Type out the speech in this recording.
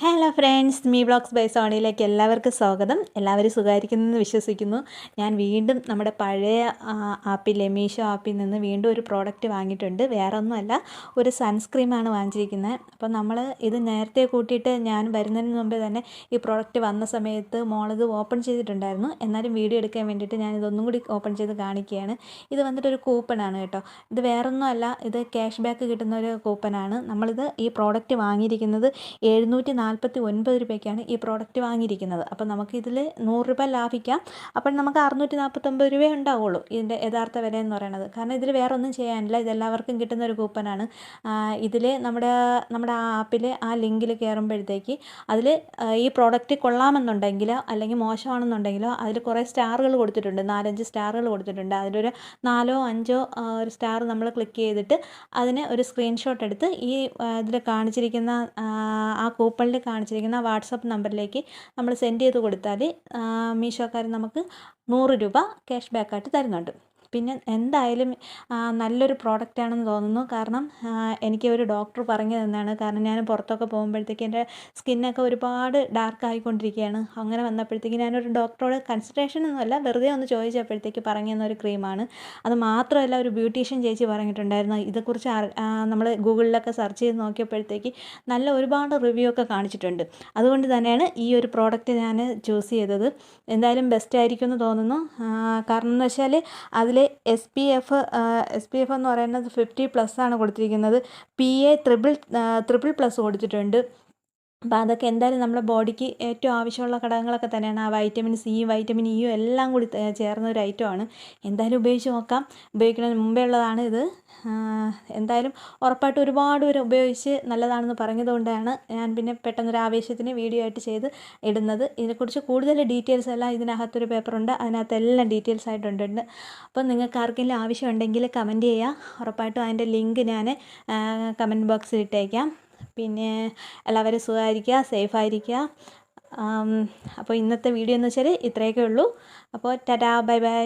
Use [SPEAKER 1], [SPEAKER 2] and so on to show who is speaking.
[SPEAKER 1] Hello friends, me blogs by സോണിയിലേക്ക് എല്ലാവർക്കും സ്വാഗതം. എല്ലാവരും സുഖമായിരിക്കുന്നെന്ന് വിശ്വസിക്കുന്നു. ഞാൻ വീണ്ടും നമ്മുടെ പഴയ ആപ്പിലെ മീഷോ ആപ്പിൽ നിന്ന് വീണ്ടും ഒരു പ്രോഡക്റ്റ് വാങ്ങിയിട്ടുണ്ട്. വേറെ ഒന്നുമല്ല, ഒരു സൺസ്ക്രീമാണ് വാങ്ങിച്ചിരിക്കുന്നത്. അപ്പോൾ നമ്മൾ ഇത് നേരത്തെ കൂട്ടിയിട്ട് ഞാൻ വരുന്നതിന് മുമ്പേ തന്നെ ഈ പ്രോഡക്റ്റ് വന്ന സമയത്ത് മോളിത് ഓപ്പൺ ചെയ്തിട്ടുണ്ടായിരുന്നു. എന്നാലും വീഡിയോ എടുക്കാൻ വേണ്ടിയിട്ട് ഞാൻ ഇതൊന്നും കൂടി ഓപ്പൺ ചെയ്ത് കാണിക്കുകയാണ്. ഇത് വന്നിട്ടൊരു കൂപ്പണാണ് കേട്ടോ. ഇത് വേറൊന്നുമല്ല, ഇത് ക്യാഷ് ബാക്ക് കിട്ടുന്ന ഒരു കൂപ്പണാണ്. നമ്മളിത് ഈ പ്രോഡക്റ്റ് വാങ്ങിയിരിക്കുന്നത് 749 രൂപയ്ക്കാണ് ഈ പ്രോഡക്റ്റ് വാങ്ങിയിരിക്കുന്നത്. അപ്പോൾ നമുക്കിതിൽ 100 രൂപ ലാഭിക്കാം. അപ്പം നമുക്ക് 649 രൂപ ഉണ്ടാവുള്ളൂ ഇതിൻ്റെ യഥാർത്ഥ വില എന്ന് പറയുന്നത്. കാരണം ഇതിൽ വേറെ ഒന്നും ചെയ്യാനില്ല, ഇതെല്ലാവർക്കും കിട്ടുന്ന ഒരു കൂപ്പനാണ്. ഇതിൽ നമ്മുടെ ആ ആപ്പിൽ ആ ലിങ്കിൽ കയറുമ്പോഴത്തേക്ക് അതിൽ ഈ പ്രോഡക്റ്റ് കൊള്ളാമെന്നുണ്ടെങ്കിലോ അല്ലെങ്കിൽ മോശമാണെന്നുണ്ടെങ്കിലോ അതിൽ കുറേ സ്റ്റാറുകൾ കൊടുത്തിട്ടുണ്ട്, 4-5 സ്റ്റാറുകൾ കൊടുത്തിട്ടുണ്ട്. അതിലൊരു 4-5 ഒരു സ്റ്റാർ നമ്മൾ ക്ലിക്ക് ചെയ്തിട്ട് അതിന് ഒരു സ്ക്രീൻഷോട്ട് എടുത്ത് ഈ ഇതിൽ കാണിച്ചിരിക്കുന്ന ആ കൂപ്പണിൽ കാണിച്ചിരിക്കുന്ന വാട്സപ്പ് നമ്പറിലേക്ക് നമ്മൾ സെൻഡ് ചെയ്ത് കൊടുത്താൽ മീഷോക്കാർ നമുക്ക് 100 രൂപ ക്യാഷ് ബാക്കായിട്ട് തരുന്നുണ്ട്. പിന്നെ എന്തായാലും നല്ലൊരു പ്രോഡക്റ്റാണെന്ന് തോന്നുന്നു. കാരണം എനിക്ക് ഒരു ഡോക്ടർ പറഞ്ഞു തന്നതാണ്. കാരണം ഞാൻ പുറത്തൊക്കെ പോകുമ്പോഴത്തേക്ക് എൻ്റെ സ്കിന്നൊക്കെ ഒരുപാട് ഡാർക്ക് ആയിക്കൊണ്ടിരിക്കുകയാണ്. അങ്ങനെ വന്നപ്പോഴത്തേക്ക് ഞാനൊരു ഡോക്ടറോട് കൺസൾട്ടേഷൻ ഒന്നുമല്ല, വെറുതെ ഒന്ന് ചോദിച്ചപ്പോഴത്തേക്ക് പറഞ്ഞു തന്നൊരു ക്രീമാണ്. അത് മാത്രമല്ല, ഒരു ബ്യൂട്ടീഷ്യൻ ചേച്ചി പറഞ്ഞിട്ടുണ്ടായിരുന്നു ഇതേക്കുറിച്ച്. നമ്മൾ ഗൂഗിളിലൊക്കെ സെർച്ച് ചെയ്ത് നോക്കിയപ്പോഴത്തേക്ക് നല്ല ഒരുപാട് റിവ്യൂ ഒക്കെ കാണിച്ചിട്ടുണ്ട്. അതുകൊണ്ട് തന്നെയാണ് ഈ ഒരു പ്രോഡക്റ്റ് ഞാൻ ചൂസ് ചെയ്തത്. എന്തായാലും ബെസ്റ്റ് ആയിരിക്കും എന്ന് തോന്നുന്നു. കാരണം എന്ന് വെച്ചാൽ അതിൽ SPF എന്ന് പറയുന്നത് 50+ ആണ് കൊടുത്തിരിക്കുന്നത്. PA ++ കൊടുത്തിട്ടുണ്ട്. അപ്പോൾ അതൊക്കെ എന്തായാലും നമ്മുടെ ബോഡിക്ക് ഏറ്റവും ആവശ്യമുള്ള ഘടകങ്ങളൊക്കെ തന്നെയാണ്. ആ വൈറ്റമിൻ സി, വൈറ്റമിൻ ഇ എല്ലാം കൂടി ചേർന്ന ഒരു ഐറ്റമാണ്. എന്തായാലും ഉപയോഗിച്ച് നോക്കാം. ഉപയോഗിക്കുന്നതിന് മുമ്പേ ഉള്ളതാണ് ഇത്. എന്തായാലും ഉറപ്പായിട്ട് ഒരുപാട് പേര് ഉപയോഗിച്ച് നല്ലതാണെന്ന് പറഞ്ഞതുകൊണ്ടാണ് ഞാൻ പിന്നെ പെട്ടെന്നൊരു ആവേശത്തിന് വീഡിയോ ആയിട്ട് ചെയ്ത് ഇടുന്നത്. ഇതിനെക്കുറിച്ച് കൂടുതൽ ഡീറ്റെയിൽസ് എല്ലാം ഇതിനകത്തൊരു പേപ്പറുണ്ട്, അതിനകത്തെല്ലാം ഡീറ്റെയിൽസ് ആയിട്ടുണ്ട്. അപ്പം നിങ്ങൾക്ക് ആർക്കെങ്കിലും ആവശ്യമുണ്ടെങ്കിൽ കമൻറ്റ് ചെയ്യുക. ഉറപ്പായിട്ടും അതിൻ്റെ ലിങ്ക് ഞാൻ കമൻറ്റ് ബോക്സിൽ ഇട്ടേക്കാം. പിന്നെ എല്ലാവരും സുഖമായിരിക്കുക, സേഫായിരിക്കുക. അപ്പോൾ ഇന്നത്തെ വീഡിയോ എന്ന് വെച്ചാൽ ഇത്രയൊക്കെ ഉള്ളൂ. അപ്പോൾ ടാറ്റാ, ബൈ ബൈ.